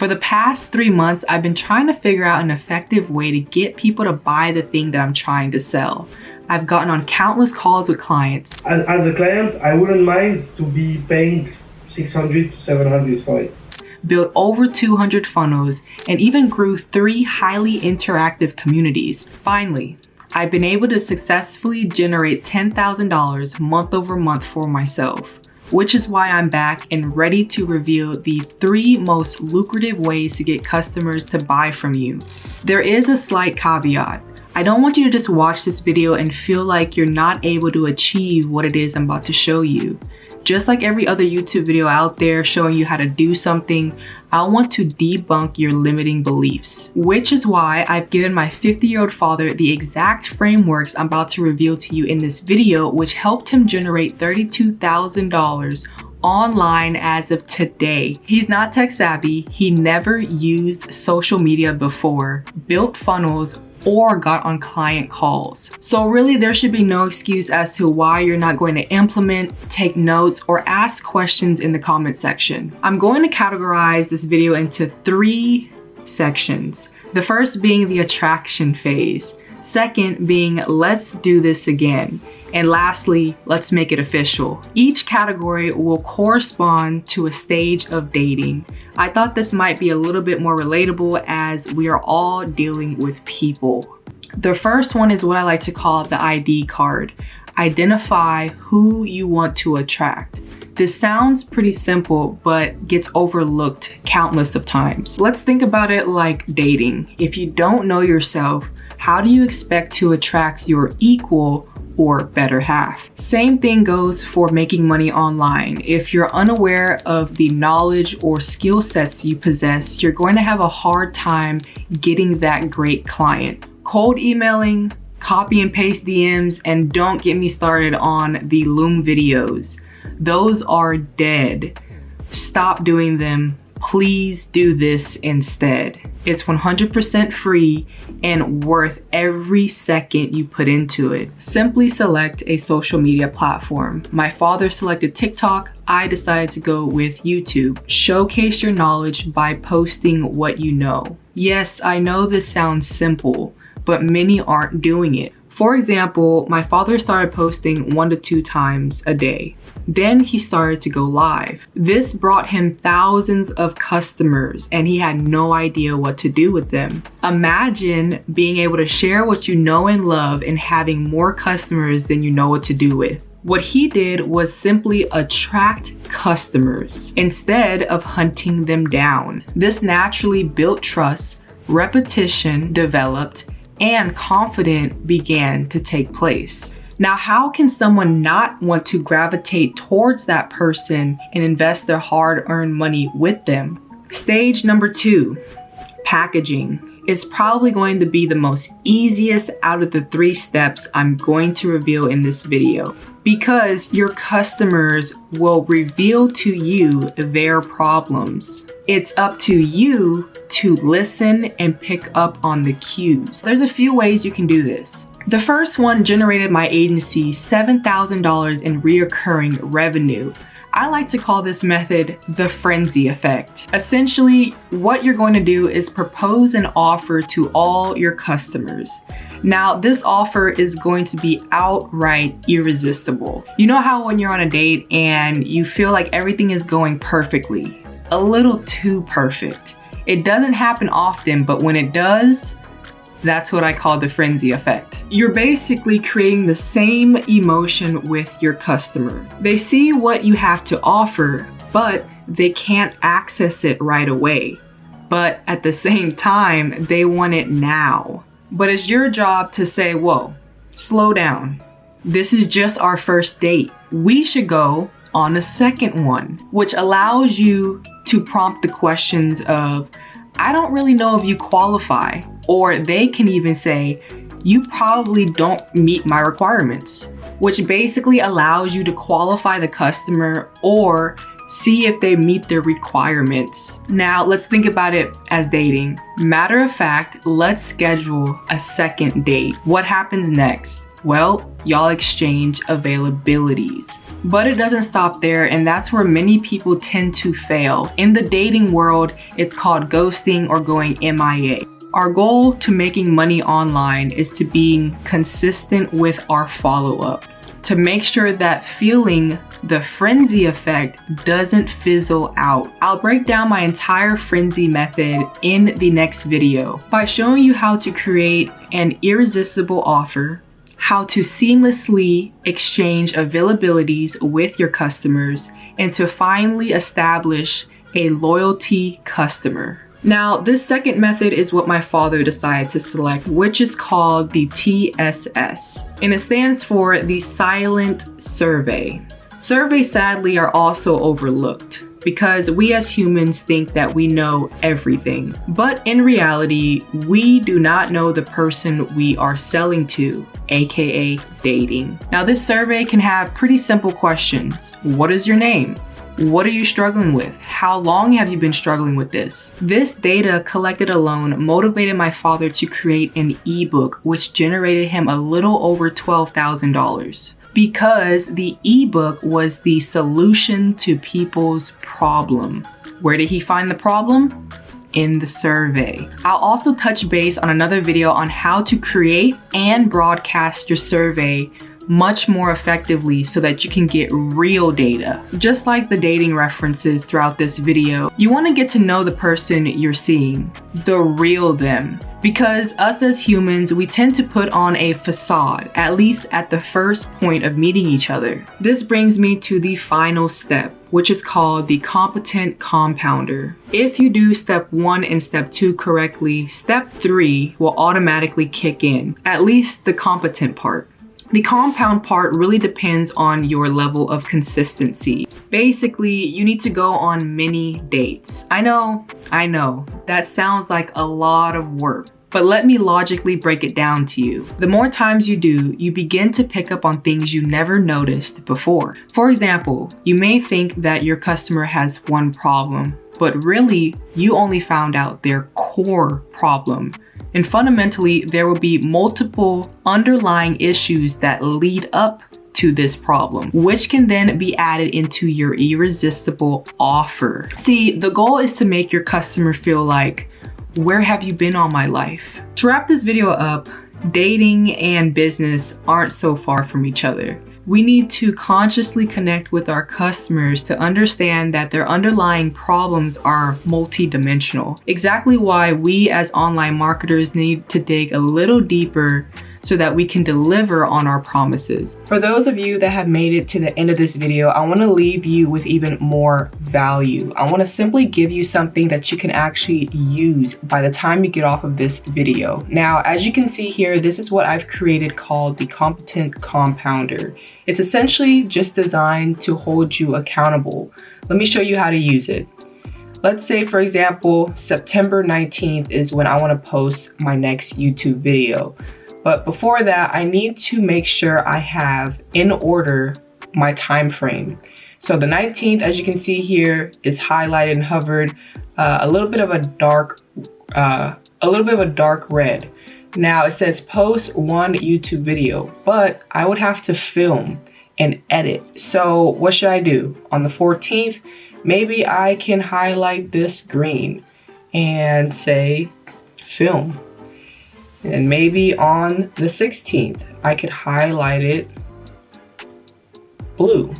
For the past 3 months, I've been trying to figure out an effective way to get people to buy the thing that I'm trying to sell. I've gotten on countless calls with clients. As a client, I wouldn't mind to be paying 600 to 700 for it. Built over 200 funnels, and even grew 3 highly interactive communities. Finally, I've been able to successfully generate $10,000 month over month for myself, which is why I'm back and ready to reveal the 3 most lucrative ways to get customers to buy from you. There is a slight caveat. I don't want you to just watch this video and feel like you're not able to achieve what it is I'm about to show you. Just like every other YouTube video out there showing you how to do something, I want to debunk your limiting beliefs, which is why I've given my 50-year-old father the exact frameworks I'm about to reveal to you in this video, which helped him generate $32,000 online as of today. He's not tech savvy, he never used social media before, built funnels, or got on client calls. So really, there should be no excuse as to why you're not going to implement, take notes, or ask questions in the comment section. I'm going to categorize this video into 3 sections. The first being the attraction phase. Second being, let's do this again. And lastly, let's make it official. Each category will correspond to a stage of dating. I thought this might be a little bit more relatable as we are all dealing with people. The first one is what I like to call the ID card. Identify who you want to attract. This sounds pretty simple, but gets overlooked countless of times. Let's think about it like dating. If you don't know yourself, how do you expect to attract your equal or better half? Same thing goes for making money online. If you're unaware of the knowledge or skill sets you possess, you're going to have a hard time getting that great client. Cold emailing, copy and paste DMs, and don't get me started on the Loom videos. Those are dead. Stop doing them. Please do this instead. It's 100% free and worth every second you put into it. Simply select a social media platform. My father selected TikTok. I decided to go with YouTube. Showcase your knowledge by posting what you know. Yes, I know this sounds simple, but many aren't doing it. For example, my father started posting 1 to 2 times a day. Then he started to go live. This brought him thousands of customers and he had no idea what to do with them. Imagine being able to share what you know and love and having more customers than you know what to do with. What he did was simply attract customers instead of hunting them down. This naturally built trust, repetition developed, and confidence began to take place. Now, how can someone not want to gravitate towards that person and invest their hard-earned money with them? Stage number 2, packaging. It's probably going to be the most easiest out of the 3 steps I'm going to reveal in this video, because your customers will reveal to you their problems. It's up to you to listen and pick up on the cues. There's a few ways you can do this. The first one generated my agency $7,000 in reoccurring revenue. I like to call this method the frenzy effect. Essentially, what you're going to do is propose an offer to all your customers. Now, this offer is going to be outright irresistible. You know how when you're on a date and you feel like everything is going perfectly, a little too perfect. It doesn't happen often, but when it does, that's what I call the frenzy effect. You're basically creating the same emotion with your customer. They see what you have to offer, but they can't access it right away. But at the same time, they want it now. But it's your job to say, whoa, slow down. This is just our first date. We should go on a second one, which allows you to prompt the questions of, I don't really know if you qualify, or they can even say, you probably don't meet my requirements, which basically allows you to qualify the customer or see if they meet their requirements. Now, let's think about it as dating. Matter of fact, let's schedule a second date. What happens next? Well, y'all exchange availabilities. But it doesn't stop there, and that's where many people tend to fail. In the dating world, it's called ghosting or going MIA. Our goal to making money online is to being consistent with our follow-up, to make sure that feeling the frenzy effect doesn't fizzle out. I'll break down my entire frenzy method in the next video by showing you how to create an irresistible offer, how to seamlessly exchange availabilities with your customers, and to finally establish a loyalty customer. Now, this second method is what my father decided to select, which is called the TSS, and it stands for the silent survey. Surveys sadly are also overlooked because we as humans think that we know everything. But in reality, we do not know the person we are selling to, aka dating. Now, this survey can have pretty simple questions. What is your name? What are you struggling with? How long have you been struggling with this? This data collected alone motivated my father to create an ebook, which generated him a little over $12,000. Because the ebook was the solution to people's problem. Where did he find the problem? In the survey. I'll also touch base on another video on how to create and broadcast your survey much more effectively so that you can get real data. Just like the dating references throughout this video, you want to get to know the person you're seeing, the real them. Because us as humans, we tend to put on a facade, at least at the first point of meeting each other. This brings me to the final step, which is called the competent compounder. If you do step 1 and step 2 correctly, step 3 will automatically kick in, at least the competent part. The compound part really depends on your level of consistency. Basically, you need to go on many dates. I know, that sounds like a lot of work, but let me logically break it down to you. The more times you do, you begin to pick up on things you never noticed before. For example, you may think that your customer has one problem, but really, you only found out their core problem. And fundamentally, there will be multiple underlying issues that lead up to this problem, which can then be added into your irresistible offer. See, the goal is to make your customer feel like, where have you been all my life? To wrap this video up, dating and business aren't so far from each other. We need to consciously connect with our customers to understand that their underlying problems are multidimensional. Exactly why we as online marketers need to dig a little deeper so that we can deliver on our promises. For those of you that have made it to the end of this video, I want to leave you with even more value. I want to simply give you something that you can actually use by the time you get off of this video. Now, as you can see here, this is what I've created called the competent compounder. It's essentially just designed to hold you accountable. Let me show you how to use it. Let's say, for example, September 19th is when I want to post my next YouTube video. But before that, I need to make sure I have in order my time frame. So the 19th, as you can see here, is highlighted and hovered a little bit of a dark red. Now it says post one YouTube video, but I would have to film and edit. So what should I do? On the 14th, maybe I can highlight this green and say film. And maybe on the 16th, I could highlight it blue.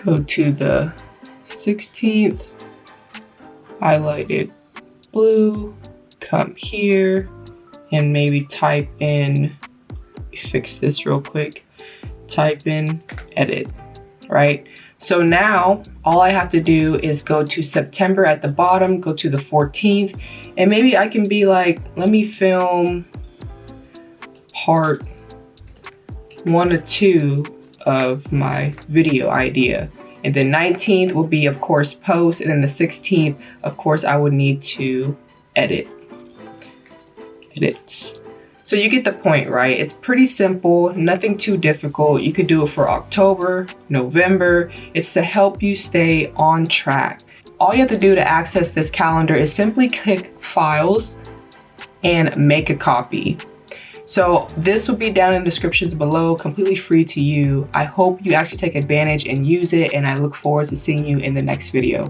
Go to the 16th, highlight it blue, come here, and maybe type in, fix this real quick, type in edit, right? So now all I have to do is go to September at the bottom, go to the 14th, and maybe I can be like, let me film part 1 or 2 of my video idea. And then 19th will be, of course, post, and then the 16th, of course, I would need to edit. So you get the point, right? It's pretty simple, nothing too difficult. You could do it for October, November. It's to help you stay on track. All you have to do to access this calendar is simply click Files and make a copy. So this will be down in the descriptions below, completely free to you. I hope you actually take advantage and use it, and I look forward to seeing you in the next video.